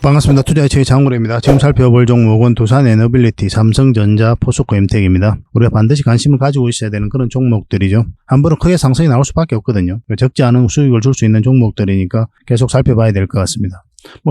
반갑습니다. 투자의 장군입니다. 지금 살펴볼 종목은 두산에너빌리티, 삼성전자, 포스코 엠텍입니다. 우리가 반드시 관심을 가지고 있어야 되는 그런 종목들이죠. 한 번은 크게 상승이 나올 수밖에 없거든요. 적지 않은 수익을 줄 수 있는 종목들이니까 계속 살펴봐야 될 것 같습니다.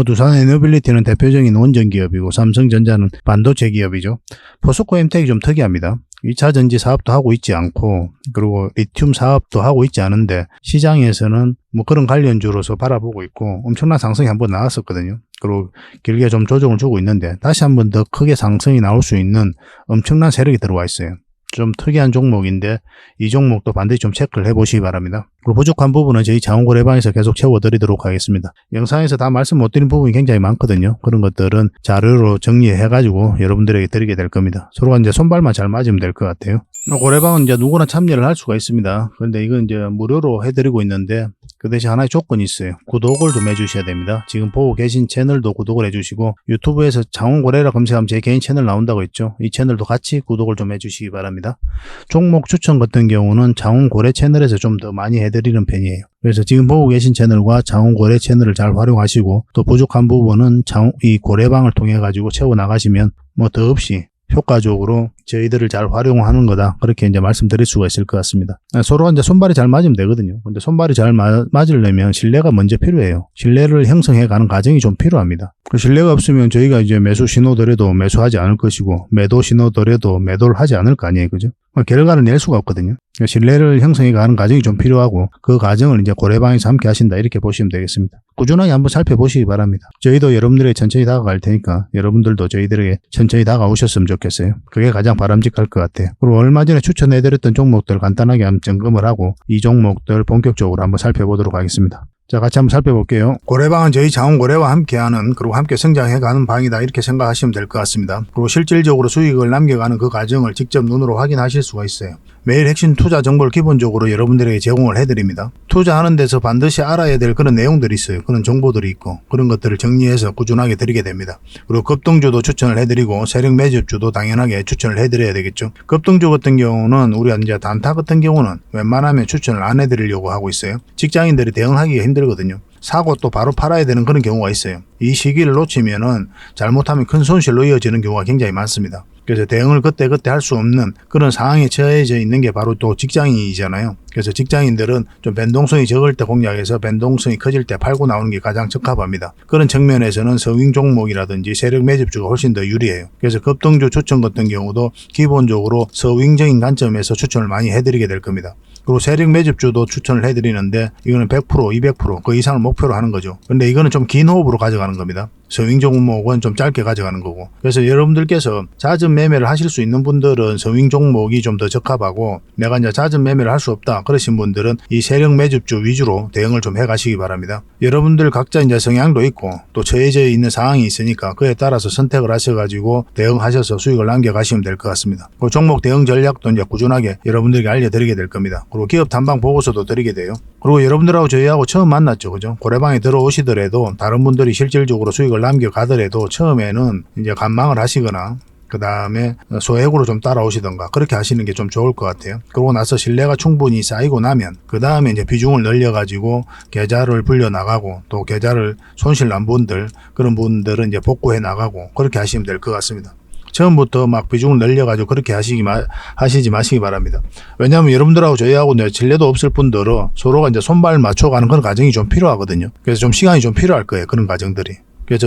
두산에너빌리티는 대표적인 원전 기업이고, 삼성전자는 반도체 기업이죠. 포스코 엠텍이 좀 특이합니다. 2차 전지 사업도 하고 있지 않고, 그리고 리튬 사업도 하고 있지 않은데 시장에서는 그런 관련주로서 바라보고 있고, 엄청난 상승이 한번 나왔었거든요. 그리고 길게 좀 조정을 주고 있는데 다시 한번 더 크게 상승이 나올 수 있는 엄청난 세력이 들어와 있어요. 좀 특이한 종목인데 이 종목도 반드시 좀 체크를 해보시기 바랍니다. 그리고 부족한 부분은 저희 자원거래방에서 계속 채워드리도록 하겠습니다. 영상에서 다 말씀 못 드린 부분이 굉장히 많거든요. 그런 것들은 자료로 정리해가지고 여러분들에게 드리게 될 겁니다. 서로가 이제 손발만 잘 맞으면 될 것 같아요. 고래방은 이제 누구나 참여를 할 수가 있습니다. 그런데 이건 이제 무료로 해드리고 있는데 그 대신 하나의 조건이 있어요. 구독을 좀 해주셔야 됩니다. 지금 보고 계신 채널도 구독을 해주시고, 유튜브에서 장원고래라 검색하면 제 개인 채널 나온다고 했죠. 이 채널도 같이 구독을 좀 해주시기 바랍니다. 종목 추천 같은 경우는 장원고래 채널에서 좀 더 많이 해드리는 편이에요. 그래서 지금 보고 계신 채널과 장원고래 채널을 잘 활용하시고, 또 부족한 부분은 이 고래방을 통해 가지고 채워 나가시면 더없이 효과적으로 저희들을 잘 활용하는 거다, 그렇게 이제 말씀드릴 수가 있을 것 같습니다. 서로 이제 손발이 잘 맞으면 되거든요. 근데 손발이 잘 맞으려면 신뢰가 먼저 필요해요. 신뢰를 형성해 가는 과정이 좀 필요합니다. 그 신뢰가 없으면 저희가 이제 매수 신호더라도 매수하지 않을 것이고, 매도 신호더라도 매도를 하지 않을 거 아니에요, 그죠? 결과를 낼 수가 없거든요. 신뢰를 형성해 가는 과정이 좀 필요하고, 그 과정을 이제 고래방에서 함께 하신다, 이렇게 보시면 되겠습니다. 꾸준하게 한번 살펴보시기 바랍니다. 저희도 여러분들에게 천천히 다가갈 테니까 여러분들도 저희들에게 천천히 다가오셨으면 좋겠어요. 그게 가장 바람직할 것 같아요. 그리고 얼마 전에 추천해드렸던 종목들 간단하게 한번 점검을 하고 이 종목들 본격적으로 한번 살펴보도록 하겠습니다. 자, 같이 한번 살펴볼게요. 고래방은 저희 자원고래와 함께하는, 그리고 함께 성장해가는 방이다, 이렇게 생각하시면 될 것 같습니다. 그리고 실질적으로 수익을 남겨가는 그 과정을 직접 눈으로 확인하실 수가 있어요. 매일 핵심 투자 정보를 기본적으로 여러분들에게 제공을 해드립니다. 투자하는 데서 반드시 알아야 될 그런 내용들이 있어요. 그런 정보들이 있고, 그런 것들을 정리해서 꾸준하게 드리게 됩니다. 그리고 급등주도 추천을 해드리고, 세력 매집주도 당연하게 추천을 해드려야 되겠죠. 급등주 같은 경우는 우리가 이제 단타 같은 경우는 웬만하면 추천을 안 해드리려고 하고 있어요. 직장인들이 대응하기가 힘들거든요. 사고 또 바로 팔아야 되는 그런 경우가 있어요. 이 시기를 놓치면은 잘못하면 큰 손실로 이어지는 경우가 굉장히 많습니다. 그래서 대응을 그때그때 할 수 없는 그런 상황에 처해져 있는 게 바로 또 직장인이잖아요. 그래서 직장인들은 좀 변동성이 적을 때 공략해서 변동성이 커질 때 팔고 나오는 게 가장 적합합니다. 그런 측면에서는 서윙 종목이라든지 세력 매집주가 훨씬 더 유리해요. 그래서 급등주 추천 같은 경우도 기본적으로 서윙적인 관점에서 추천을 많이 해드리게 될 겁니다. 그리고 세력 매집주도 추천을 해드리는데 이거는 100%, 200% 그 이상을 목표로 하는 거죠. 근데 이거는 좀 긴 호흡으로 가져가는 겁니다. 서윙 종목은 좀 짧게 가져가는 거고. 그래서 여러분들께서 잦은 매매를 하실 수 있는 분들은 서윙 종목이 좀 더 적합하고, 내가 이제 잦은 매매를 할 수 없다 그러신 분들은 이 세력 매집주 위주로 대응을 좀 해가시기 바랍니다. 여러분들 각자 이제 성향도 있고 또 처해져 있는 상황이 있으니까 그에 따라서 선택을 하셔가지고 대응하셔서 수익을 남겨가시면 될 것 같습니다. 그 종목 대응 전략도 이제 꾸준하게 여러분들에게 알려드리게 될 겁니다. 그리고 기업 탐방 보고서도 드리게 돼요. 그리고 여러분들하고 저희하고 처음 만났죠, 그죠? 고래방에 들어오시더라도 다른 분들이 실질적으로 수익을 남겨가더라도 처음에는 이제 관망을 하시거나 그 다음에 소액으로 좀 따라오시던가 그렇게 하시는 게 좀 좋을 것 같아요. 그러고 나서 신뢰가 충분히 쌓이고 나면 그 다음에 이제 비중을 늘려가지고 계좌를 불려 나가고, 또 계좌를 손실 난 분들, 그런 분들은 이제 복구해 나가고 그렇게 하시면 될 것 같습니다. 처음부터 막 비중을 늘려가지고 그렇게 하시지 마시기 바랍니다. 왜냐하면 여러분들하고 저희하고 신뢰도 없을 분들은 서로가 이제 손발 맞춰가는 그런 과정이 좀 필요하거든요. 그래서 좀 시간이 좀 필요할 거예요, 그런 과정들이. 그래서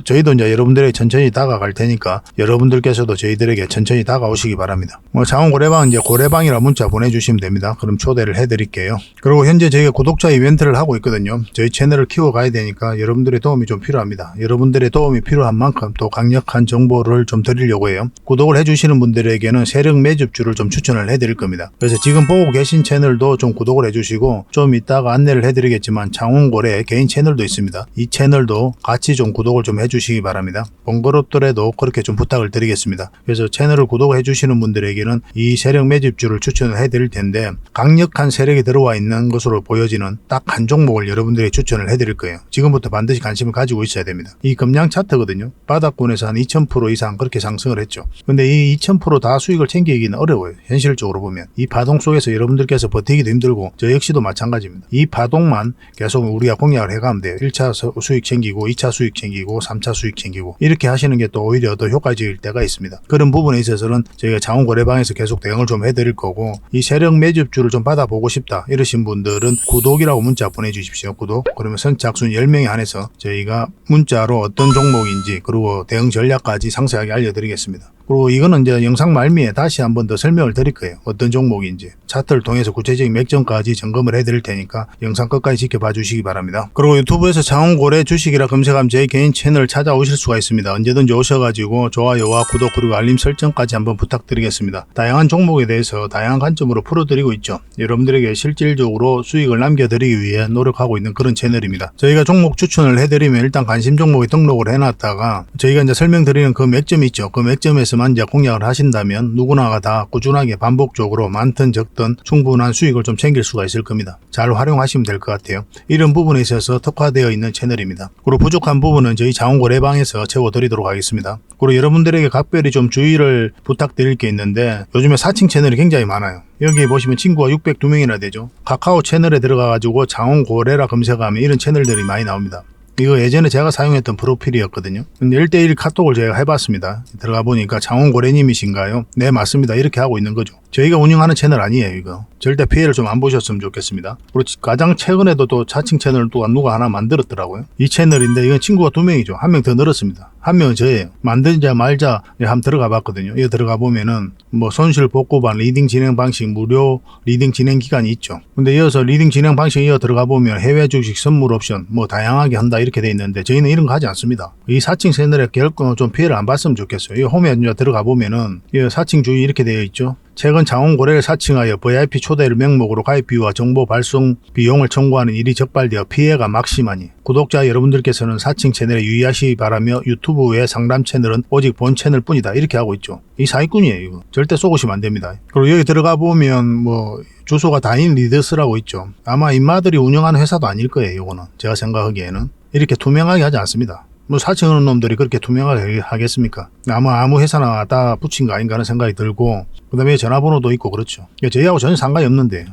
저희도 이제 여러분들에게 천천히 다가갈 테니까 여러분들께서도 저희들에게 천천히 다가오시기 바랍니다. 장원고래방 이제 고래방이라 문자 보내주시면 됩니다. 그럼 초대를 해드릴게요. 그리고 현재 저희가 구독자 이벤트를 하고 있거든요. 저희 채널을 키워가야 되니까 여러분들의 도움이 좀 필요합니다. 여러분들의 도움이 필요한 만큼 또 강력한 정보를 좀 드리려고 해요. 구독을 해주시는 분들에게는 세력 매집주를 좀 추천을 해드릴 겁니다. 그래서 지금 보고 계신 채널도 좀 구독을 해주시고, 좀 이따가 안내를 해드리겠지만 장원고래 개인 채널도 있습니다. 이 채널도 같이 좀 구독을 좀 해주시기 바랍니다. 번거롭더라도 그렇게 좀 부탁을 드리겠습니다. 그래서 채널을 구독해 주시는 분들에게는 이 세력 매집주를 추천을 해드릴 텐데, 강력한 세력이 들어와 있는 것으로 보여지는 딱 한 종목을 여러분들이 추천을 해드릴 거예요. 지금부터 반드시 관심을 가지고 있어야 됩니다. 이 금량 차트거든요. 바닥권에서 한 2000% 이상 그렇게 상승을 했죠. 근데 이 2000% 다 수익을 챙기기는 어려워요. 현실적으로 보면 이 파동 속에서 여러분들께서 버티기도 힘들고 저 역시도 마찬가지입니다. 이 파동만 계속 우리가 공략을 해가면 돼요. 1차 수익 챙기고 2차 수익 수익 챙기고 3차 수익 챙기고 이렇게 하시는 게 또 오히려 더 효과적일 때가 있습니다. 그런 부분에 있어서는 저희가 자원거래방에서 계속 대응을 좀 해드릴 거고, 이 세력 매집주를 좀 받아보고 싶다 이러신 분들은 구독이라고 문자 보내주십시오. 구독. 그러면 선착순 10명에 한해서 저희가 문자로 어떤 종목인지 그리고 대응 전략까지 상세하게 알려드리겠습니다. 그리고 이거는 이제 영상 말미에 다시 한번 더 설명을 드릴 거예요. 어떤 종목인지. 차트를 통해서 구체적인 맥점까지 점검을 해드릴 테니까 영상 끝까지 지켜봐 주시기 바랍니다. 그리고 유튜브에서 자원거래 주식이라 검색하면 제 개인 채널 찾아오실 수가 있습니다. 언제든지 오셔가지고 좋아요와 구독 그리고 알림 설정까지 한번 부탁드리겠습니다. 다양한 종목에 대해서 다양한 관점으로 풀어드리고 있죠. 여러분들에게 실질적으로 수익을 남겨드리기 위해 노력하고 있는 그런 채널입니다. 저희가 종목 추천을 해드리면 일단 관심 종목에 등록을 해놨다가 저희가 이제 설명드리는 그 맥점이 있죠. 그 맥점에서 이제 공략을 하신다면 누구나가 다 꾸준하게 반복적으로 많든 적든 충분한 수익을 좀 챙길 수가 있을 겁니다. 잘 활용하시면 될 것 같아요. 이런 부분에 있어서 특화되어 있는 채널입니다. 그리고 부족한 부분은 저희 자원거래방에서 채워드리도록 하겠습니다. 그리고 여러분들에게 각별히 좀 주의를 부탁드릴 게 있는데, 요즘에 사칭 채널이 굉장히 많아요. 여기 보시면 친구가 602명이나 되죠. 카카오 채널에 들어가가지고 자원거래라 검색하면 이런 채널들이 많이 나옵니다. 이거 예전에 제가 사용했던 프로필이었거든요. 근데 1대1 카톡을 제가 해봤습니다. 들어가 보니까 장원고래님이신가요? 네, 맞습니다. 이렇게 하고 있는 거죠. 저희가 운영하는 채널 아니에요, 이거. 절대 피해를 좀 안 보셨으면 좋겠습니다. 그리고 가장 최근에도 또 자칭 채널을 또 누가 하나 만들었더라고요. 이 채널인데 이건 친구가 2명이죠. 1명 더 늘었습니다. 1명은 저예요. 만들자 말자 한번 들어가 봤거든요. 이거 들어가 보면은 뭐 손실 복구반 리딩 진행 방식 무료 리딩 진행 기간이 있죠. 근데 이어서 리딩 진행 방식 이어 들어가 보면 해외 주식 선물 옵션 뭐 다양하게 한다 이렇게 돼 있는데 저희는 이런 거 하지 않습니다. 이 사칭 채널에 결코 좀 피해를 안 봤으면 좋겠어요. 이 홈에 들어가 보면은 이 사칭 주의 이렇게 되어 있죠. 최근 자원거래를 사칭하여 VIP 초대를 명목으로 가입비와 정보 발송 비용을 청구하는 일이 적발되어 피해가 막심하니 구독자 여러분들께서는 사칭 채널에 유의하시기 바라며 유튜브 외 상담 채널은 오직 본 채널 뿐이다 이렇게 하고 있죠. 이 사기꾼이에요. 이거. 절대 쏘고시면 안 됩니다. 그리고 여기 들어가 보면 뭐 주소가 다인 리더스라고 있죠. 아마 인마들이 운영하는 회사도 아닐 거예요. 이거는 제가 생각하기에는 이렇게 투명하게 하지 않습니다. 뭐 사칭하는 놈들이 그렇게 투명하게 하겠습니까? 아무 회사나 다 붙인 거 아닌가 하는 생각이 들고, 그 다음에 전화번호도 있고 그렇죠. 저희하고 전혀 상관이 없는데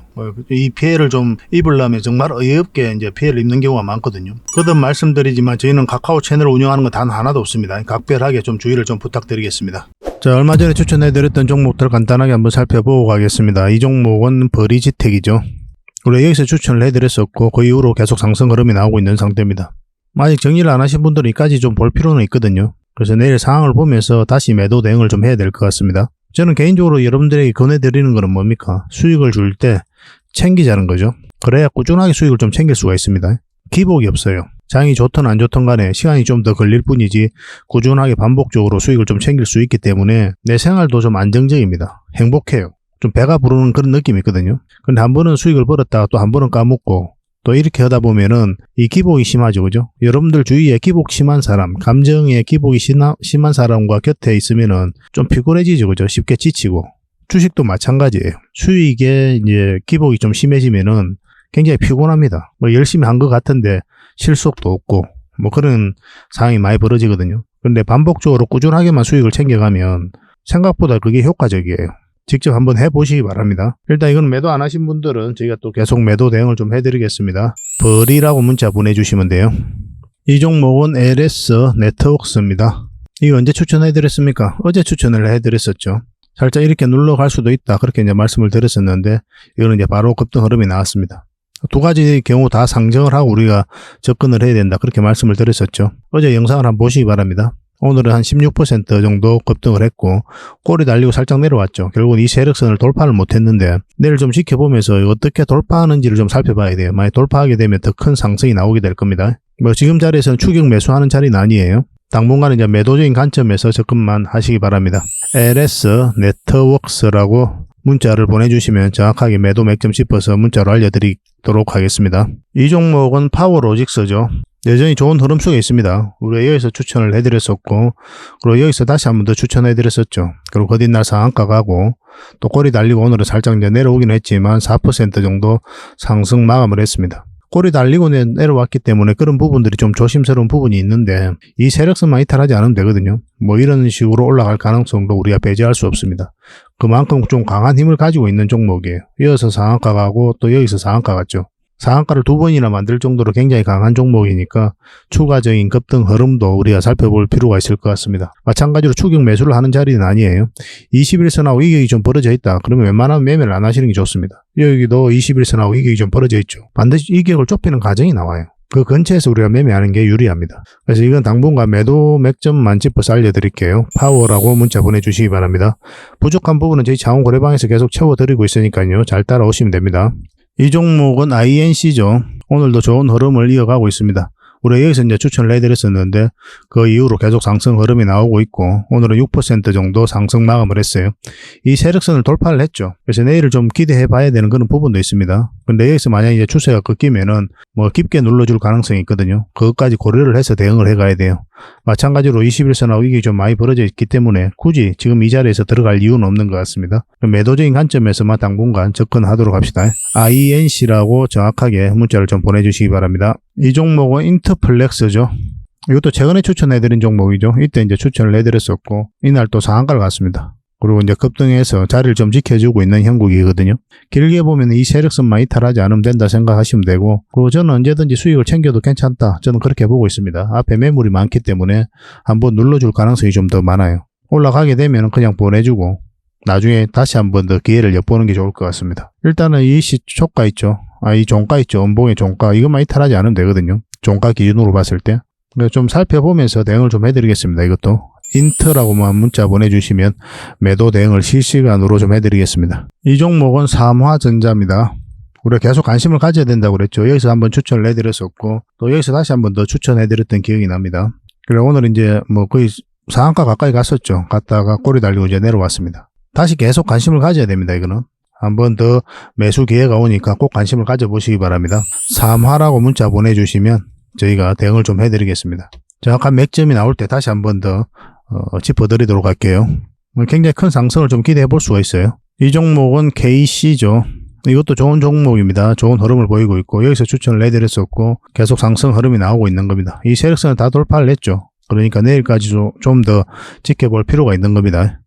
이 피해를 좀 입으려면 정말 어이없게 이제 피해를 입는 경우가 많거든요. 거듭 말씀드리지만 저희는 카카오 채널을 운영하는 건 단 하나도 없습니다. 각별하게 좀 주의를 좀 부탁드리겠습니다. 자, 얼마 전에 추천해드렸던 종목들 간단하게 한번 살펴보고 가겠습니다. 이 종목은 버리지텍이죠. 우리 여기서 추천을 해드렸었고 그 이후로 계속 상승 흐름이 나오고 있는 상태입니다. 아직 정리를 안 하신 분들은 이까지 좀 볼 필요는 있거든요. 그래서 내일 상황을 보면서 다시 매도 대응을 좀 해야 될 것 같습니다. 저는 개인적으로 여러분들에게 권해드리는 거는 뭡니까? 수익을 줄 때 챙기자는 거죠. 그래야 꾸준하게 수익을 좀 챙길 수가 있습니다. 기복이 없어요. 장이 좋든 안 좋든 간에 시간이 좀 더 걸릴 뿐이지 꾸준하게 반복적으로 수익을 좀 챙길 수 있기 때문에 내 생활도 좀 안정적입니다. 행복해요. 좀 배가 부르는 그런 느낌이 있거든요. 근데 한 번은 수익을 벌었다가 또 한 번은 까먹고 또 이렇게 하다 보면은 이 기복이 심하죠. 그죠? 여러분들 주위에 기복 심한 사람, 감정에 기복이 심한 사람과 곁에 있으면은 좀 피곤해지죠. 그죠? 쉽게 지치고. 주식도 마찬가지예요. 수익에 이제 기복이 좀 심해지면은 굉장히 피곤합니다. 뭐 열심히 한 것 같은데 실속도 없고 뭐 그런 상황이 많이 벌어지거든요. 근데 반복적으로 꾸준하게만 수익을 챙겨가면 생각보다 그게 효과적이에요. 직접 한번 해보시기 바랍니다. 일단 이건 매도 안 하신 분들은 저희가 또 계속 매도 대응을 좀 해드리겠습니다. 벌이라고 문자 보내주시면 돼요. 이 종목은 LS 네트워크스입니다. 이거 언제 추천해드렸습니까? 어제 추천을 해드렸었죠. 살짝 이렇게 눌러갈 수도 있다 그렇게 이제 말씀을 드렸었는데 이거는 이제 바로 급등 흐름이 나왔습니다. 두 가지 경우 다 상정을 하고 우리가 접근을 해야 된다 그렇게 말씀을 드렸었죠. 어제 영상을 한번 보시기 바랍니다. 오늘은 한 16% 정도 급등을 했고 꼬리 달리고 살짝 내려왔죠. 결국은 이 세력선을 돌파를 못했는데 내일 좀 지켜보면서 어떻게 돌파하는지를 좀 살펴봐야 돼요. 만약 돌파하게 되면 더 큰 상승이 나오게 될 겁니다. 뭐 지금 자리에서는 추격 매수하는 자리는 아니에요. 당분간은 이제 매도적인 관점에서 접근만 하시기 바랍니다. LS 네트워크스라고 문자를 보내주시면 정확하게 매도 맥점 짚어서 문자로 알려드리도록 하겠습니다. 이 종목은 파워로직스죠. 여전히 좋은 흐름 속에 있습니다. 우리가 여기서 추천을 해드렸었고 그리고 여기서 다시 한 번 더 추천해드렸었죠. 그리고 거짓날 상한가 가고 또 꼬리 달리고 오늘은 살짝 이제 내려오긴 했지만 4% 정도 상승 마감을 했습니다. 꼬리 달리고 내려왔기 때문에 그런 부분들이 좀 조심스러운 부분이 있는데 이 세력선만 이탈하지 않으면 되거든요. 뭐 이런 식으로 올라갈 가능성도 우리가 배제할 수 없습니다. 그만큼 좀 강한 힘을 가지고 있는 종목이에요. 이어서 상한가 가고 또 여기서 상한가 갔죠. 상한가를 2번이나 만들 정도로 굉장히 강한 종목이니까 추가적인 급등 흐름도 우리가 살펴볼 필요가 있을 것 같습니다. 마찬가지로 추격 매수를 하는 자리는 아니에요. 21선하고 이격이 좀 벌어져 있다. 그러면 웬만하면 매매를 안 하시는 게 좋습니다. 여기도 21선하고 이격이 좀 벌어져 있죠. 반드시 이격을 좁히는 과정이 나와요. 그 근처에서 우리가 매매하는 게 유리합니다. 그래서 이건 당분간 매도 맥점만 짚어서 알려드릴게요. 파워라고 문자 보내주시기 바랍니다. 부족한 부분은 저희 자원거래방에서 계속 채워드리고 있으니까요. 잘 따라오시면 됩니다. 이 종목은 INC죠. 오늘도 좋은 흐름을 이어가고 있습니다. 우리 여기서 이제 추천을 해드렸었는데 그 이후로 계속 상승 흐름이 나오고 있고 오늘은 6% 정도 상승 마감을 했어요. 이 세력선을 돌파를 했죠. 그래서 내일을 좀 기대해 봐야 되는 그런 부분도 있습니다. 근데 여기서 만약 이제 추세가 꺾이면은 뭐 깊게 눌러줄 가능성이 있거든요. 그것까지 고려를 해서 대응을 해 가야 돼요. 마찬가지로 21선하고 이게 좀 많이 벌어져 있기 때문에 굳이 지금 이 자리에서 들어갈 이유는 없는 것 같습니다. 매도적인 관점에서만 당분간 접근하도록 합시다. INC라고 정확하게 문자를 좀 보내주시기 바랍니다. 이 종목은 인터플렉스죠. 이것도 최근에 추천해드린 종목이죠. 이때 이제 추천을 해드렸었고 이날 또 상한가를 갔습니다. 그리고 이제 급등해서 자리를 좀 지켜주고 있는 형국이거든요. 길게 보면 이 세력선만 이탈하지 않으면 된다 생각하시면 되고, 그리고 저는 언제든지 수익을 챙겨도 괜찮다. 저는 그렇게 보고 있습니다. 앞에 매물이 많기 때문에 한번 눌러줄 가능성이 좀 더 많아요. 올라가게 되면 그냥 보내주고 나중에 다시 한번 더 기회를 엿보는 게 좋을 것 같습니다. 일단은 이 시초가 있죠. 이 종가 있죠. 음봉의 종가. 이것만 이탈하지 않으면 되거든요. 종가 기준으로 봤을 때. 좀 살펴보면서 대응을 좀 해드리겠습니다. 이것도. 인트라고만 문자 보내주시면 매도 대응을 실시간으로 좀 해드리겠습니다. 이 종목은 삼화전자입니다. 우리가 계속 관심을 가져야 된다고 그랬죠. 여기서 한번 추천을 해드렸었고 또 여기서 다시 한번 더 추천해드렸던 기억이 납니다. 그래 오늘 이제 뭐 거의 상한가 가까이 갔었죠. 갔다가 꼬리 달리고 이제 내려왔습니다. 다시 계속 관심을 가져야 됩니다. 이거는 한번 더 매수 기회가 오니까 꼭 관심을 가져보시기 바랍니다. 삼화라고 문자 보내주시면 저희가 대응을 좀 해드리겠습니다. 정확한 맥점이 나올 때 다시 한번 더 짚어드리도록 할게요. 굉장히 큰 상승을 좀 기대해 볼 수가 있어요. 이 종목은 KC죠. 이것도 좋은 종목입니다. 좋은 흐름을 보이고 있고 여기서 추천을 해드렸었고 계속 상승 흐름이 나오고 있는 겁니다. 이 세력선을 다 돌파를 했죠. 그러니까 내일까지도 좀 더 지켜볼 필요가 있는 겁니다.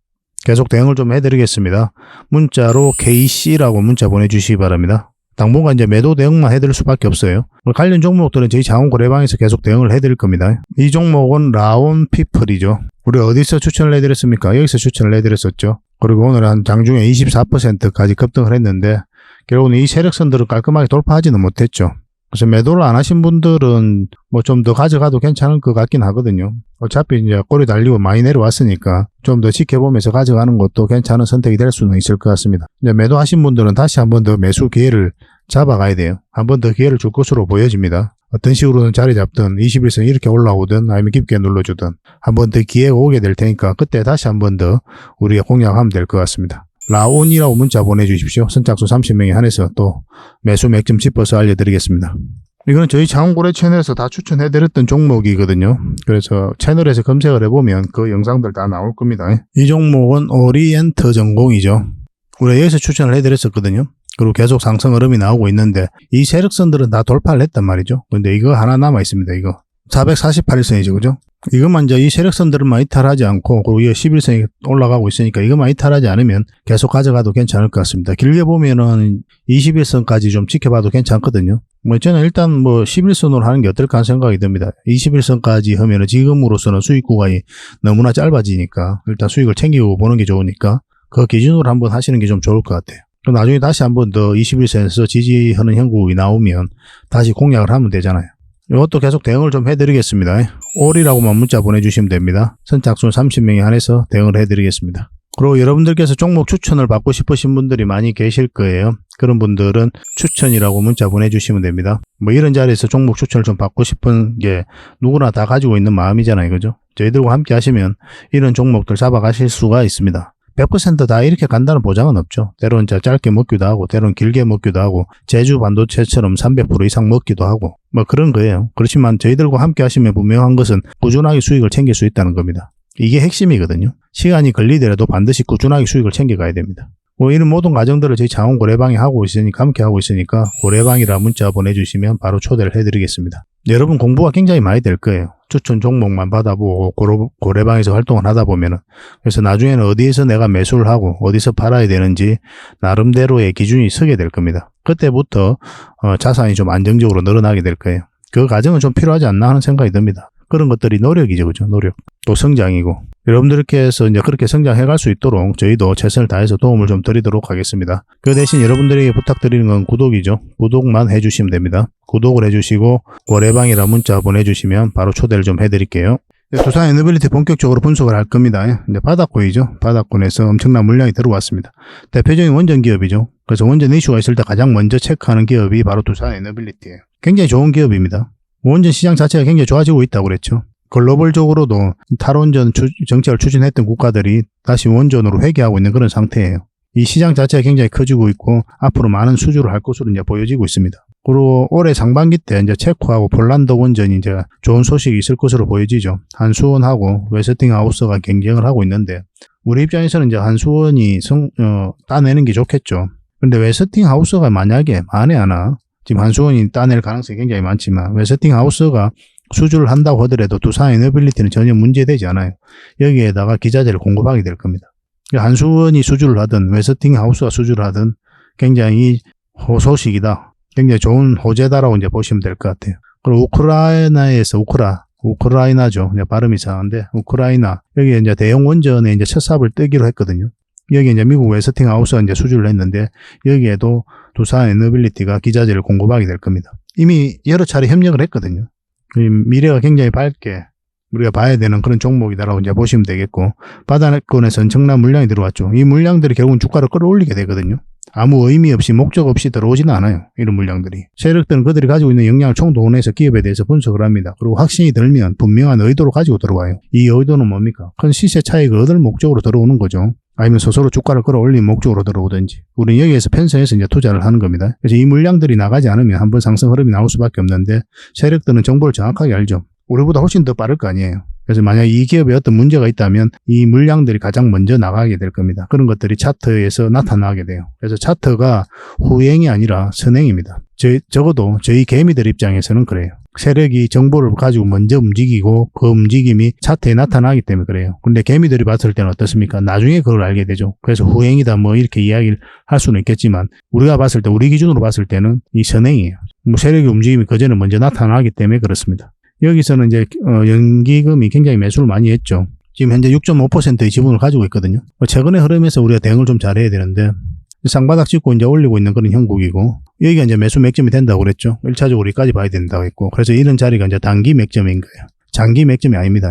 계속 대응을 좀 해드리겠습니다. 문자로 KC라고 문자 보내주시기 바랍니다. 당분간 이제 매도 대응만 해드릴 수밖에 없어요. 관련 종목들은 저희 자원거래방에서 계속 대응을 해드릴 겁니다. 이 종목은 라온피플이죠. 우리 어디서 추천을 해드렸습니까? 여기서 추천을 해드렸었죠. 그리고 오늘 한 장중에 24%까지 급등을 했는데 결국은 이 세력선들을 깔끔하게 돌파하지는 못했죠. 그래서 매도를 안 하신 분들은 뭐 좀 더 가져가도 괜찮을 것 같긴 하거든요. 어차피 이제 꼬리 달리고 많이 내려왔으니까 좀 더 지켜보면서 가져가는 것도 괜찮은 선택이 될 수는 있을 것 같습니다. 이제 매도하신 분들은 다시 한번 더 매수 기회를 잡아가야 돼요. 한 번 더 기회를 줄 것으로 보여집니다. 어떤 식으로는 자리 잡든 21선 이렇게 올라오든 아니면 깊게 눌러주든 한 번 더 기회가 오게 될 테니까 그때 다시 한 번 더 우리가 공략하면 될 것 같습니다. 라온이라고 문자 보내주십시오. 선착순 30명에 한해서 또 매수 맥점 짚어서 알려드리겠습니다. 이거는 저희 자원거래 채널에서 다 추천해드렸던 종목이거든요. 그래서 채널에서 검색을 해보면 그 영상들 다 나올 겁니다. 이 종목은 오리엔트 전공이죠. 우리가 여기서 추천을 해드렸었거든요. 그리고 계속 상승 흐름이 나오고 있는데 이 세력선들은 다 돌파를 했단 말이죠. 근데 이거 하나 남아 있습니다. 이거 448일선이죠. 그죠? 이것만 이제 이 세력선들만 이탈하지 않고 그리고 이 11선이 올라가고 있으니까 이것만 이탈하지 않으면 계속 가져가도 괜찮을 것 같습니다. 길게 보면은 21선까지 좀 지켜봐도 괜찮거든요. 뭐 저는 일단 뭐 11선으로 하는 게 어떨까 하는 생각이 듭니다. 21선까지 하면은 지금으로서는 수익 구간이 너무나 짧아지니까 일단 수익을 챙기고 보는 게 좋으니까 그 기준으로 한번 하시는 게 좀 좋을 것 같아요. 그럼 나중에 다시 한번 더 21선에서 지지하는 형국이 나오면 다시 공략을 하면 되잖아요. 이것도 계속 대응을 좀 해드리겠습니다. 올이라고만 문자 보내주시면 됩니다. 선착순 30명에 한해서 대응을 해드리겠습니다. 그리고 여러분들께서 종목 추천을 받고 싶으신 분들이 많이 계실 거예요. 그런 분들은 추천이라고 문자 보내주시면 됩니다. 뭐 이런 자리에서 종목 추천을 좀 받고 싶은 게 누구나 다 가지고 있는 마음이잖아요. 그죠? 저희들과 함께 하시면 이런 종목들 잡아가실 수가 있습니다. 100% 다 이렇게 간다는 보장은 없죠. 때로는 짧게 먹기도 하고 때로는 길게 먹기도 하고 제주 반도체처럼 300% 이상 먹기도 하고 뭐 그런 거예요. 그렇지만 저희들과 함께 하시면 분명한 것은 꾸준하게 수익을 챙길 수 있다는 겁니다. 이게 핵심이거든요. 시간이 걸리더라도 반드시 꾸준하게 수익을 챙겨가야 됩니다. 뭐 이런 모든 과정들을 저희 자원거래방이 하고 있으니까 함께 하고 있으니까 고래방이라 문자 보내주시면 바로 초대를 해드리겠습니다. 여러분 공부가 굉장히 많이 될 거예요. 추천 종목만 받아보고 고래방에서 활동을 하다 보면은 그래서 나중에는 어디에서 내가 매수를 하고 어디서 팔아야 되는지 나름대로의 기준이 서게 될 겁니다. 그때부터 자산이 좀 안정적으로 늘어나게 될 거예요. 그 과정은 좀 필요하지 않나 하는 생각이 듭니다. 그런 것들이 노력이죠, 그죠? 노력. 또 성장이고. 여러분들께서 이제 그렇게 성장해 갈 수 있도록 저희도 최선을 다해서 도움을 좀 드리도록 하겠습니다. 그 대신 여러분들에게 부탁드리는 건 구독이죠. 구독만 해주시면 됩니다. 구독을 해주시고 거래방이라 문자 보내주시면 바로 초대를 좀 해드릴게요. 두산 에너빌리티 본격적으로 분석을 할 겁니다. 이제 바닥권이죠. 바닥권에서 엄청난 물량이 들어왔습니다. 대표적인 원전 기업이죠. 그래서 원전 이슈가 있을 때 가장 먼저 체크하는 기업이 바로 두산 에너빌리티예요. 굉장히 좋은 기업입니다. 원전 시장 자체가 굉장히 좋아지고 있다고 그랬죠. 글로벌적으로도 탈원전 정책을 추진했던 국가들이 다시 원전으로 회귀하고 있는 그런 상태예요. 이 시장 자체가 굉장히 커지고 있고 앞으로 많은 수주를 할 것으로 이제 보여지고 있습니다. 그리고 올해 상반기 때 이제 체코하고 폴란드 원전이 이제 좋은 소식이 있을 것으로 보여지죠. 한수원하고 웨스팅하우스가 경쟁을 하고 있는데 우리 입장에서는 이제 한수원이 따내는 게 좋겠죠. 근데 웨스팅하우스가 만약에 만에 하나 지금 한수원이 따낼 가능성이 굉장히 많지만 웨스팅하우스가 수주를 한다고 하더라도 두산 에너빌리티는 전혀 문제되지 않아요. 여기에다가 기자재를 공급하게 될 겁니다. 한수원이 수주를 하든 웨스팅하우스가 수주를 하든 굉장히 호소식이다. 굉장히 좋은 호재다라고 이제 보시면 될 것 같아요. 그리고 우크라이나에서 우크라이나죠. 이제 발음이 이상한데 우크라이나 여기에 이제 대형 원전에 이제 첫 삽을 뜨기로 했거든요. 여기 이제 미국 웨스팅하우스가 이제 수주를 했는데 여기에도 두산 에너빌리티가 기자재를 공급하게 될 겁니다. 이미 여러 차례 협력을 했거든요. 미래가 굉장히 밝게 우리가 봐야 되는 그런 종목이다라고 이제 보시면 되겠고 바닥권에서 엄청난 물량이 들어왔죠. 이 물량들이 결국은 주가를 끌어올리게 되거든요. 아무 의미 없이 목적 없이 들어오지는 않아요. 이런 물량들이. 세력들은 그들이 가지고 있는 역량을 총동원해서 기업에 대해서 분석을 합니다. 그리고 확신이 들면 분명한 의도를 가지고 들어와요. 이 의도는 뭡니까? 큰 시세 차익을 얻을 목적으로 들어오는 거죠. 아니면 스스로 주가를 끌어올리는 목적으로 들어오든지. 우리는 여기에서 편성해서 이제 투자를 하는 겁니다. 그래서 이 물량들이 나가지 않으면 한번 상승 흐름이 나올 수밖에 없는데 세력들은 정보를 정확하게 알죠. 우리보다 훨씬 더 빠를 거 아니에요. 그래서 만약 이 기업에 어떤 문제가 있다면 이 물량들이 가장 먼저 나가게 될 겁니다. 그런 것들이 차트에서 나타나게 돼요. 그래서 차트가 후행이 아니라 선행입니다. 적어도 저희 개미들 입장에서는 그래요. 세력이 정보를 가지고 먼저 움직이고 그 움직임이 차트에 나타나기 때문에 그래요. 근데 개미들이 봤을 때는 어떻습니까? 나중에 그걸 알게 되죠. 그래서 후행이다 뭐 이렇게 이야기를 할 수는 있겠지만 우리가 봤을 때 우리 기준으로 봤을 때는 이 선행이에요. 뭐 세력의 움직임이 그전에 먼저 나타나기 때문에 그렇습니다. 여기서는 이제 연기금이 굉장히 매수를 많이 했죠. 지금 현재 6.5%의 지분을 가지고 있거든요. 최근의 흐름에서 우리가 대응을 좀 잘해야 되는데 쌍바닥 찍고 이제 올리고 있는 그런 형국이고 여기가 이제 매수 맥점이 된다고 그랬죠. 1차적으로 여기까지 봐야 된다고 했고 그래서 이런 자리가 이제 단기 맥점인 거예요. 장기 맥점이 아닙니다.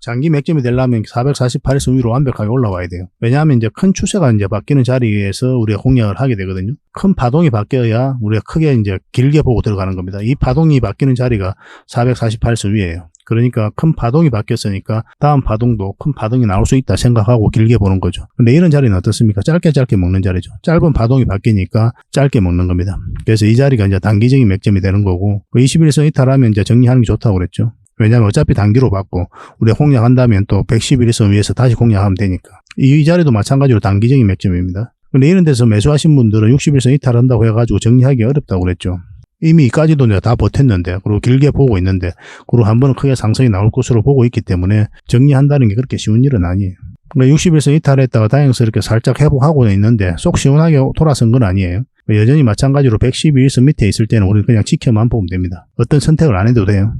장기 맥점이 되려면 448에서 위로 완벽하게 올라와야 돼요. 왜냐하면 이제 큰 추세가 이제 바뀌는 자리에서 우리가 공략을 하게 되거든요. 큰 파동이 바뀌어야 우리가 크게 이제 길게 보고 들어가는 겁니다. 이 파동이 바뀌는 자리가 448에서 위에요. 그러니까 큰 파동이 바뀌었으니까 다음 파동도 큰 파동이 나올 수 있다 생각하고 길게 보는 거죠. 근데 이런 자리는 어떻습니까? 짧게 먹는 자리죠. 짧은 파동이 바뀌니까 짧게 먹는 겁니다. 그래서 이 자리가 이제 단기적인 맥점이 되는 거고 21선 이탈하면 이제 정리하는 게 좋다고 그랬죠. 왜냐하면 어차피 단기로 받고 우리가 공략한다면 또 111선 위에서 다시 공략하면 되니까 이 자리도 마찬가지로 단기적인 맥점입니다. 근데 이런 데서 매수하신 분들은 61선 이탈한다고 해가지고 정리하기 어렵다고 그랬죠. 이미 이까지도 이제 다 버텼는데 그리고 길게 보고 있는데 그리고 한 번은 크게 상승이 나올 것으로 보고 있기 때문에 정리한다는 게 그렇게 쉬운 일은 아니에요. 그러니까 61선 이탈했다가 다행스럽게 살짝 회복하고 있는데 속 시원하게 돌아선 건 아니에요. 여전히 마찬가지로 111선 밑에 있을 때는 우리는 그냥 지켜만 보면 됩니다. 어떤 선택을 안 해도 돼요.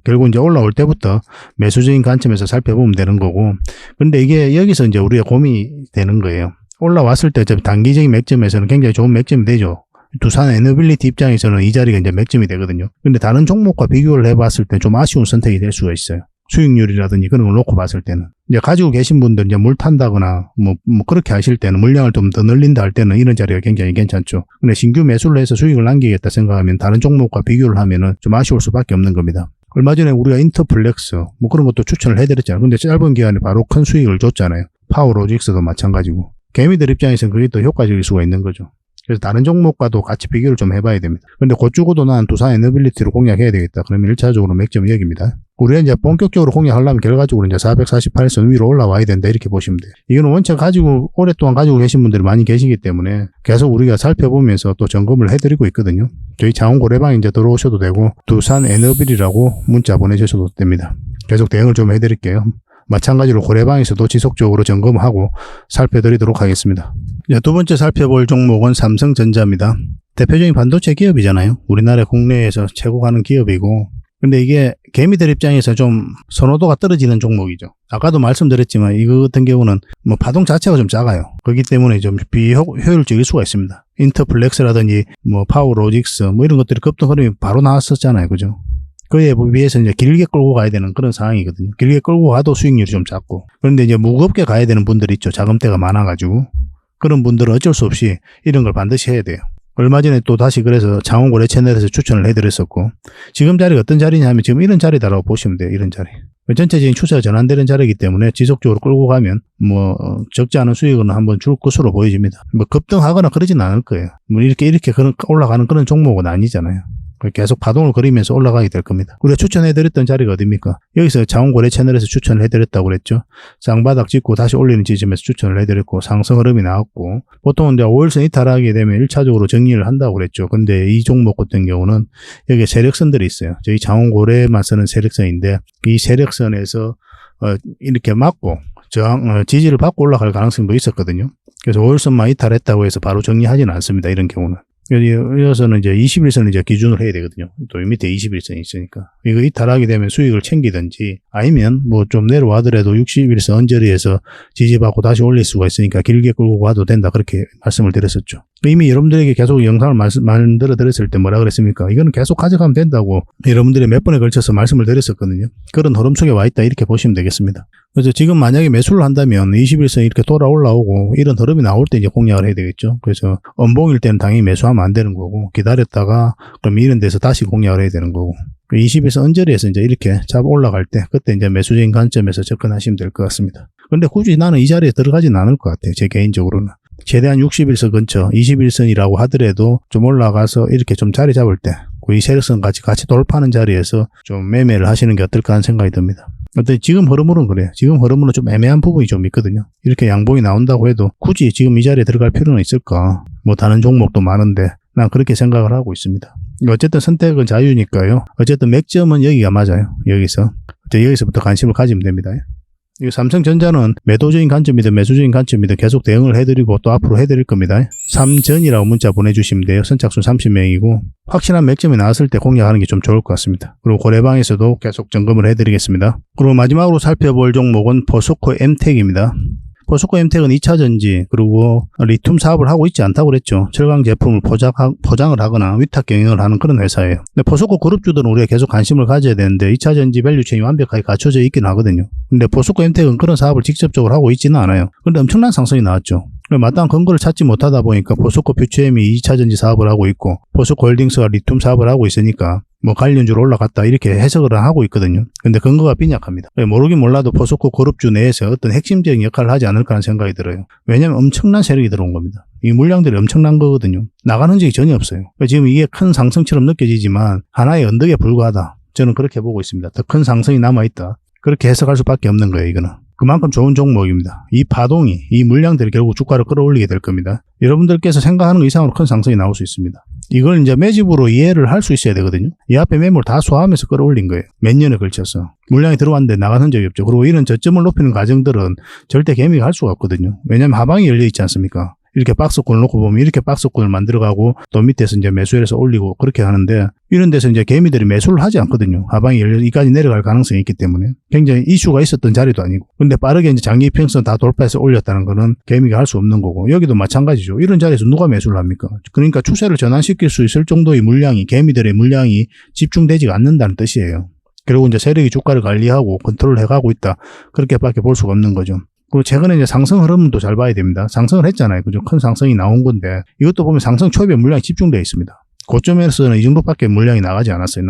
결국 이제 올라올 때부터 매수적인 관점에서 살펴보면 되는 거고 근데 이게 여기서 이제 우리가 고민이 되는 거예요. 올라왔을 때 단기적인 맥점에서는 굉장히 좋은 맥점이 되죠. 두산 에너빌리티 입장에서는 이 자리가 이제 맥점이 되거든요. 근데 다른 종목과 비교를 해봤을 때 좀 아쉬운 선택이 될 수가 있어요. 수익률이라든지 그런 걸 놓고 봤을 때는. 이제 가지고 계신 분들 이제 물 탄다거나 뭐 그렇게 하실 때는 물량을 좀 더 늘린다 할 때는 이런 자리가 굉장히 괜찮죠. 근데 신규 매수를 해서 수익을 남기겠다 생각하면 다른 종목과 비교를 하면은 좀 아쉬울 수밖에 없는 겁니다. 얼마 전에 우리가 인터플렉스 뭐 그런 것도 추천을 해드렸잖아요. 근데 짧은 기간에 바로 큰 수익을 줬잖아요. 파워로직스도 마찬가지고. 개미들 입장에서는 그게 더 효과적일 수가 있는 거죠. 그래서 다른 종목과도 같이 비교를 좀 해봐야 됩니다. 근데 곧 죽어도 난 두산 에너빌리티로 공략해야 되겠다. 그러면 1차적으로 맥점이 여기입니다. 우리가 이제 본격적으로 공략하려면 결과적으로 이제 448선 위로 올라와야 된다. 이렇게 보시면 돼요. 이거는 원체 오랫동안 가지고 계신 분들이 많이 계시기 때문에 계속 우리가 살펴보면서 또 점검을 해드리고 있거든요. 저희 자원고래방에 이제 들어오셔도 되고, 두산 에너빌이라고 문자 보내주셔도 됩니다. 계속 대응을 좀 해드릴게요. 마찬가지로 고래방에서도 지속적으로 점검하고 살펴드리도록 하겠습니다. 두 번째 살펴볼 종목은 삼성전자입니다. 대표적인 반도체 기업이잖아요. 우리나라 국내에서 최고 가는 기업이고, 근데 이게 개미들 입장에서 좀 선호도가 떨어지는 종목이죠. 아까도 말씀드렸지만 이거 같은 경우는 뭐 파동 자체가 좀 작아요. 그렇기 때문에 좀 비효율적일 수가 있습니다. 인터플렉스라든지 뭐 파워로직스 뭐 이런 것들이 급등 흐름이 바로 나왔었잖아요. 그죠? 그에 비해서 이제 길게 끌고 가야 되는 그런 상황이거든요. 길게 끌고 가도 수익률이 좀 작고. 그런데 이제 무겁게 가야 되는 분들이 있죠. 자금대가 많아가지고. 그런 분들은 어쩔 수 없이 이런 걸 반드시 해야 돼요. 얼마 전에 또 다시 그래서 장원고래 채널에서 추천을 해드렸었고, 지금 자리가 어떤 자리냐면 지금 이런 자리다라고 보시면 돼요. 이런 자리. 전체적인 추세가 전환되는 자리이기 때문에 지속적으로 끌고 가면 뭐 적지 않은 수익은 한번 줄 것으로 보여집니다. 뭐 급등하거나 그러진 않을 거예요. 뭐 이렇게 올라가는 그런 종목은 아니잖아요. 계속 파동을 그리면서 올라가게 될 겁니다. 우리가 추천해드렸던 자리가 어딥니까? 여기서 장원고래 채널에서 추천을 해드렸다고 그랬죠. 쌍바닥 찍고 다시 올리는 지점에서 추천을 해드렸고, 상승 흐름이 나왔고, 보통은 이제 5일선 이탈하게 되면 1차적으로 정리를 한다고 그랬죠. 근데 이 종목 같은 경우는 여기에 세력선들이 있어요. 저희 장원고래만 쓰는 세력선인데, 이 세력선에서 이렇게 맞고 지지를 받고 올라갈 가능성도 있었거든요. 그래서 5일선만 이탈했다고 해서 바로 정리하지는 않습니다. 이런 경우는. 이어서는 이제 21선 이제 기준으로 해야 되거든요. 또 밑에 21선이 있으니까. 이거 이탈하게 되면 수익을 챙기든지, 아니면 뭐 좀 내려와더라도 61선 언저리에서 지지받고 다시 올릴 수가 있으니까 길게 끌고 가도 된다. 그렇게 말씀을 드렸었죠. 이미 여러분들에게 계속 영상을 만들어 드렸을 때 뭐라 그랬습니까? 이거는 계속 가져가면 된다고 여러분들이 몇 번에 걸쳐서 말씀을 드렸었거든요. 그런 흐름 속에 와 있다. 이렇게 보시면 되겠습니다. 그래서 지금 만약에 매수를 한다면 21선 이렇게 돌아 올라오고 이런 흐름이 나올 때 이제 공략을 해야 되겠죠. 그래서 엄봉일 때는 당연히 매수하면 안 되는 거고, 기다렸다가 그럼 이런 데서 다시 공략을 해야 되는 거고, 21선 언저리에서 이제 이렇게 잡아 올라갈 때 그때 이제 매수적인 관점에서 접근하시면 될 것 같습니다. 근데 굳이 나는 이 자리에 들어가진 않을 것 같아요. 제 개인적으로는. 최대한 61선 근처 21선이라고 하더라도 좀 올라가서 이렇게 좀 자리 잡을 때 이 세력선 같이 돌파하는 자리에서 좀 매매를 하시는 게 어떨까 하는 생각이 듭니다. 근데 지금 흐름으로는 그래요. 지금 흐름으로는 좀 애매한 부분이 좀 있거든요. 이렇게 양봉이 나온다고 해도 굳이 지금 이 자리에 들어갈 필요는 있을까? 뭐 다른 종목도 많은데 난 그렇게 생각을 하고 있습니다. 어쨌든 선택은 자유니까요. 어쨌든 맥점은 여기가 맞아요. 여기서부터 관심을 가지면 됩니다. 이 삼성전자는 매도적인 관점이든 매수적인 관점이든 계속 대응을 해드리고 또 앞으로 해드릴 겁니다. 3전이라고 문자 보내주시면 돼요. 선착순 30명이고 확실한 맥점이 나왔을 때 공략하는 게 좀 좋을 것 같습니다. 그리고 고래방에서도 계속 점검을 해드리겠습니다. 그리고 마지막으로 살펴볼 종목은 포스코 엠텍입니다. 포스코 엠텍은 2차전지 그리고 리튬 사업을 하고 있지 않다고 그랬죠. 철강 제품을 포장을 하거나 위탁 경영을 하는 그런 회사예요. 근데 포스코 그룹주들은 우리가 계속 관심을 가져야 되는데 2차전지 밸류체인이 완벽하게 갖춰져 있긴 하거든요. 근데 포스코 엠텍은 그런 사업을 직접적으로 하고 있지는 않아요. 그런데 엄청난 상승이 나왔죠. 마땅한 근거를 찾지 못하다 보니까 포스코 퓨처엠이 2차전지 사업을 하고 있고 포스코 홀딩스가 리튬 사업을 하고 있으니까 뭐 관련주로 올라갔다 이렇게 해석을 하고 있거든요. 근데 근거가 빈약합니다. 모르긴 몰라도 포스코 그룹주 내에서 어떤 핵심적인 역할을 하지 않을까 하는 생각이 들어요. 왜냐하면 엄청난 세력이 들어온 겁니다. 이 물량들이 엄청난 거거든요. 나가는 적이 전혀 없어요. 지금 이게 큰 상승처럼 느껴지지만 하나의 언덕에 불과하다. 저는 그렇게 보고 있습니다. 더 큰 상승이 남아있다. 그렇게 해석할 수밖에 없는 거예요. 이거는. 그만큼 좋은 종목입니다. 이 파동이, 이 물량들이 결국 주가를 끌어올리게 될 겁니다. 여러분들께서 생각하는 것 이상으로 큰 상승이 나올 수 있습니다. 이걸 이제 매집으로 이해를 할 수 있어야 되거든요. 이 앞에 매물 다 소화하면서 끌어올린 거예요. 몇 년에 걸쳐서. 물량이 들어왔는데 나가는 적이 없죠. 그리고 이런 저점을 높이는 과정들은 절대 개미가 할 수가 없거든요. 왜냐하면 하방이 열려 있지 않습니까? 이렇게 박스권을 놓고 보면 이렇게 박스권을 만들어가고 또 밑에서 이제 매수해서 올리고 그렇게 하는데 이런 데서 이제 개미들이 매수를 하지 않거든요. 하방이 열려 이까지 내려갈 가능성이 있기 때문에 굉장히 이슈가 있었던 자리도 아니고 근데 빠르게 이제 장기 이평선 다 돌파해서 올렸다는 거는 개미가 할 수 없는 거고 여기도 마찬가지죠. 이런 자리에서 누가 매수를 합니까? 그러니까 추세를 전환시킬 수 있을 정도의 물량이 개미들의 물량이 집중되지가 않는다는 뜻이에요. 그리고 이제 세력이 주가를 관리하고 컨트롤을 해가고 있다. 그렇게밖에 볼 수가 없는 거죠. 그리고 최근에 이제 상승 흐름도 잘 봐야 됩니다. 상승을 했잖아요. 그죠? 큰 상승이 나온 건데 이것도 보면 상승 초입에 물량이 집중되어 있습니다. 고점에서는 이 정도밖에 물량이 나오지 않았어요.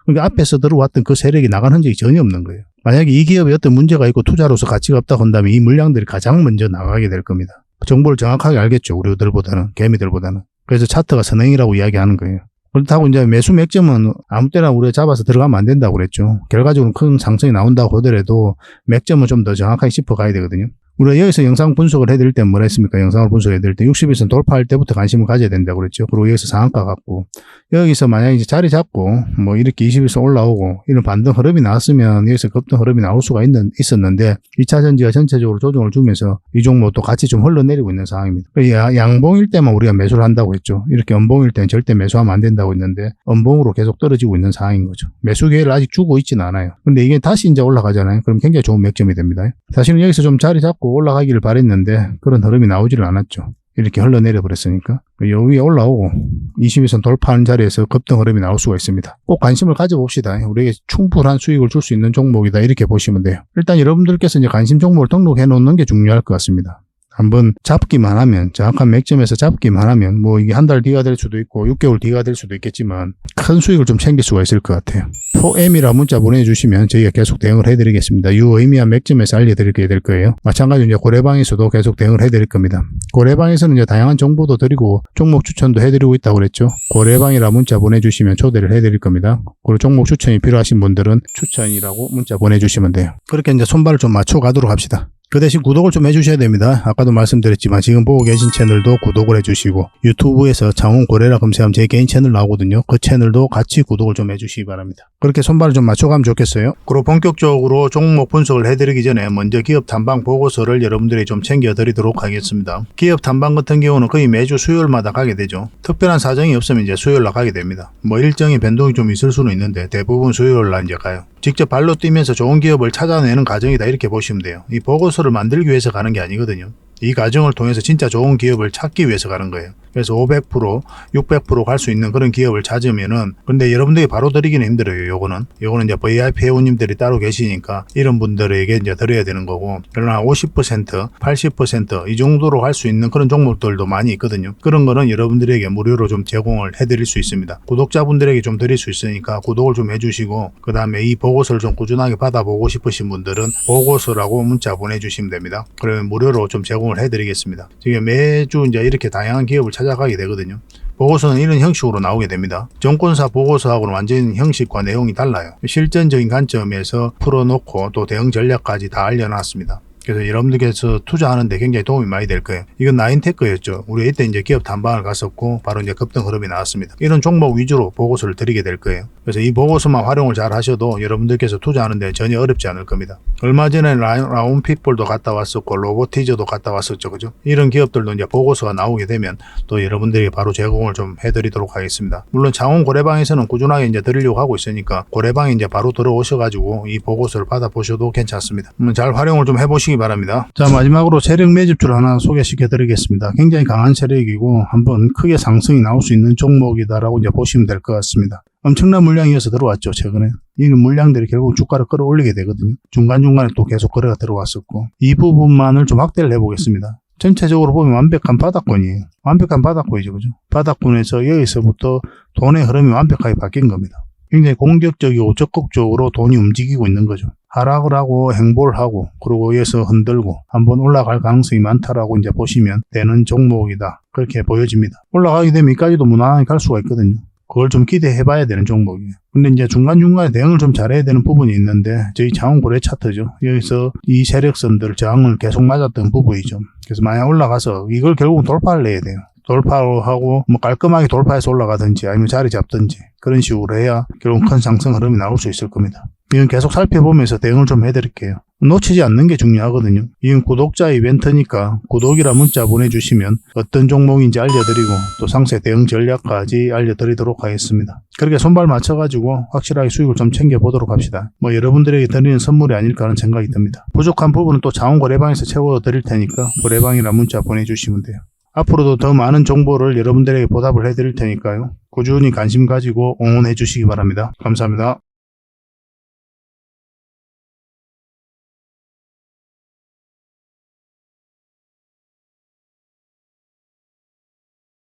그러니까 앞에서 들어왔던 그 세력이 나간 흔적이 전혀 없는 거예요. 만약에 이 기업에 어떤 문제가 있고 투자로서 가치가 없다고 한다면 이 물량들이 가장 먼저 나가게 될 겁니다. 정보를 정확하게 알겠죠. 우리들보다는, 개미들보다는. 그래서 차트가 선행이라고 이야기하는 거예요. 그렇다고 이제 매수 맥점은 아무 때나 우리가 잡아서 들어가면 안 된다고 그랬죠. 결과적으로 큰 상승이 나온다고 하더라도 맥점은 좀 더 정확하게 짚어가야 되거든요. 우리가 여기서 영상 분석을 해드릴 때 뭐라 했습니까? 영상을 분석해드릴 때 60일선 돌파할 때부터 관심을 가져야 된다고 그랬죠. 그리고 여기서 상한가 갖고 여기서 만약에 이제 자리 잡고 뭐 이렇게 20일선 올라오고 이런 반등 흐름이 나왔으면 여기서 급등 흐름이 나올 수가 있었는데 2차 전지가 전체적으로 조정을 주면서 이 종목도 같이 좀 흘러내리고 있는 상황입니다. 양봉일 때만 우리가 매수를 한다고 했죠. 이렇게 음봉일 때는 절대 매수하면 안 된다고 했는데 음봉으로 계속 떨어지고 있는 상황인 거죠. 매수 기회를 아직 주고 있지는 않아요. 근데 이게 다시 이제 올라가잖아요. 그럼 굉장히 좋은 맥점이 됩니다. 사실은 여기서 좀 자리 잡고 올라가기를 바랬는데 그런 흐름이 나오지를 않았죠. 이렇게 흘러내려 버렸으니까 여기 위에 올라오고 20일선 돌파하는 자리에서 급등 흐름이 나올 수가 있습니다. 꼭 관심을 가져봅시다. 우리에게 충분한 수익을 줄 수 있는 종목이다 이렇게 보시면 돼요. 일단 여러분들께서 이제 관심 종목을 등록해 놓는 게 중요할 것 같습니다. 한번 잡기만 하면, 정확한 맥점에서 잡기만 하면 뭐 이게 한 달 뒤가 될 수도 있고 6개월 뒤가 될 수도 있겠지만 큰 수익을 좀 챙길 수가 있을 것 같아요. 포엠이라 문자 보내주시면 저희가 계속 대응을 해드리겠습니다. 유의미한 맥점에서 알려드리게 될 거예요. 마찬가지로 이제 고래방에서도 계속 대응을 해드릴 겁니다. 고래방에서는 이제 다양한 정보도 드리고 종목 추천도 해드리고 있다고 그랬죠. 고래방이라 문자 보내주시면 초대를 해드릴 겁니다. 그리고 종목 추천이 필요하신 분들은 추천이라고 문자 보내주시면 돼요. 그렇게 이제 손발을 좀 맞춰가도록 합시다. 그 대신 구독을 좀 해주셔야 됩니다. 아까도 말씀드렸지만 지금 보고 계신 채널도 구독을 해주시고 유튜브에서 장훈고래라 검색하면 제 개인 채널 나오거든요. 그 채널도 같이 구독을 좀 해주시기 바랍니다. 그렇게 손발을 좀 맞춰가면 좋겠어요. 그리고 본격적으로 종목 분석을 해드리기 전에 먼저 기업 탐방 보고서를 여러분들이 좀 챙겨드리도록 하겠습니다. 기업 탐방 같은 경우는 거의 매주 수요일마다 가게 되죠. 특별한 사정이 없으면 이제 수요일날 가게 됩니다. 뭐 일정의 변동이 좀 있을 수는 있는데 대부분 수요일날 이제 가요. 직접 발로 뛰면서 좋은 기업을 찾아내는 과정이다 이렇게 보시면 돼요. 이 보고서를 만들기 위해서 가는 게 아니거든요. 이 과정을 통해서 진짜 좋은 기업을 찾기 위해서 가는 거예요. 그래서 500%, 600% 갈 수 있는 그런 기업을 찾으면은, 근데 여러분들이 바로 드리기는 힘들어요, 요거는 이제 VIP 회원님들이 따로 계시니까 이런 분들에게 이제 드려야 되는 거고, 그러나 50%, 80% 이 정도로 갈 수 있는 그런 종목들도 많이 있거든요. 그런 거는 여러분들에게 무료로 좀 제공을 해드릴 수 있습니다. 구독자분들에게 좀 드릴 수 있으니까 구독을 좀 해주시고, 그 다음에 이 보고서를 좀 꾸준하게 받아보고 싶으신 분들은 보고서라고 문자 보내주시면 됩니다. 그러면 무료로 좀 제공을 해드리겠습니다. 지금 매주 이제 이렇게 다양한 기업을 찾아가게 되거든요. 보고서는 이런 형식으로 나오게 됩니다. 정권사 보고서하고는 완전히 형식과 내용이 달라요. 실전적인 관점에서 풀어놓고 또 대응 전략까지 다 알려놨습니다. 그래서 여러분들께서 투자하는데 굉장히 도움이 많이 될 거예요. 이건 나인테크였죠. 우리 이때 이제 기업 탐방을 갔었고 바로 이제 급등 흐름이 나왔습니다. 이런 종목 위주로 보고서를 드리게 될 거예요. 그래서 이 보고서만 활용을 잘 하셔도 여러분들께서 투자하는데 전혀 어렵지 않을 겁니다. 얼마 전에 라운핏볼도 갔다 왔었고 로보티저도 갔다 왔었죠. 그죠? 이런 기업들도 이제 보고서가 나오게 되면 또 여러분들에게 바로 제공을 좀 해드리도록 하겠습니다. 물론 장원 고래방에서는 꾸준하게 이제 드리려고 하고 있으니까 고래방에 이제 바로 들어오셔가지고 이 보고서를 받아보셔도 괜찮습니다. 잘 활용을 좀 해보시기 바랍니다. 자, 마지막으로 세력 매집주를 하나 소개시켜 드리겠습니다. 굉장히 강한 세력이고 한번 크게 상승이 나올 수 있는 종목이다라고 이제 보시면 될 것 같습니다. 엄청난 물량이 어서 들어왔죠, 최근에. 이 물량들이 결국 주가를 끌어올리게 되거든요. 중간중간에 또 계속 거래가 들어왔었고, 이 부분만을 좀 확대를 해보겠습니다. 전체적으로 보면 완벽한 바닥권이에요. 완벽한 바닥권이죠, 그죠? 바닥권에서 여기서부터 돈의 흐름이 완벽하게 바뀐 겁니다. 굉장히 공격적이고 적극적으로 돈이 움직이고 있는 거죠. 하락을 하고 행보를 하고 그리고 여기서 흔들고 한번 올라갈 가능성이 많다라고 이제 보시면 되는 종목이다. 그렇게 보여집니다. 올라가게 되면 여기까지도 무난하게 갈 수가 있거든요. 그걸 좀 기대해 봐야 되는 종목이에요. 근데 이제 중간중간에 대응을 좀 잘해야 되는 부분이 있는데 저희 장원고래 차트죠. 여기서 이 세력선들 저항을 계속 맞았던 부분이죠. 그래서 만약 올라가서 이걸 결국 돌파를 해야 돼요. 돌파하고 뭐 깔끔하게 돌파해서 올라가든지 아니면 자리 잡든지 그런 식으로 해야 결국 큰 상승 흐름이 나올 수 있을 겁니다. 이건 계속 살펴보면서 대응을 좀 해드릴게요. 놓치지 않는 게 중요하거든요. 이건 구독자 이벤트니까 구독이라 문자 보내주시면 어떤 종목인지 알려드리고 또 상세 대응 전략까지 알려드리도록 하겠습니다. 그렇게 손발 맞춰가지고 확실하게 수익을 좀 챙겨보도록 합시다. 뭐 여러분들에게 드리는 선물이 아닐까 하는 생각이 듭니다. 부족한 부분은 또 장원 고래방에서 채워드릴 테니까 고래방이라 문자 보내주시면 돼요. 앞으로도 더 많은 정보를 여러분들에게 보답을 해드릴 테니까요. 꾸준히 관심 가지고 응원해 주시기 바랍니다. 감사합니다.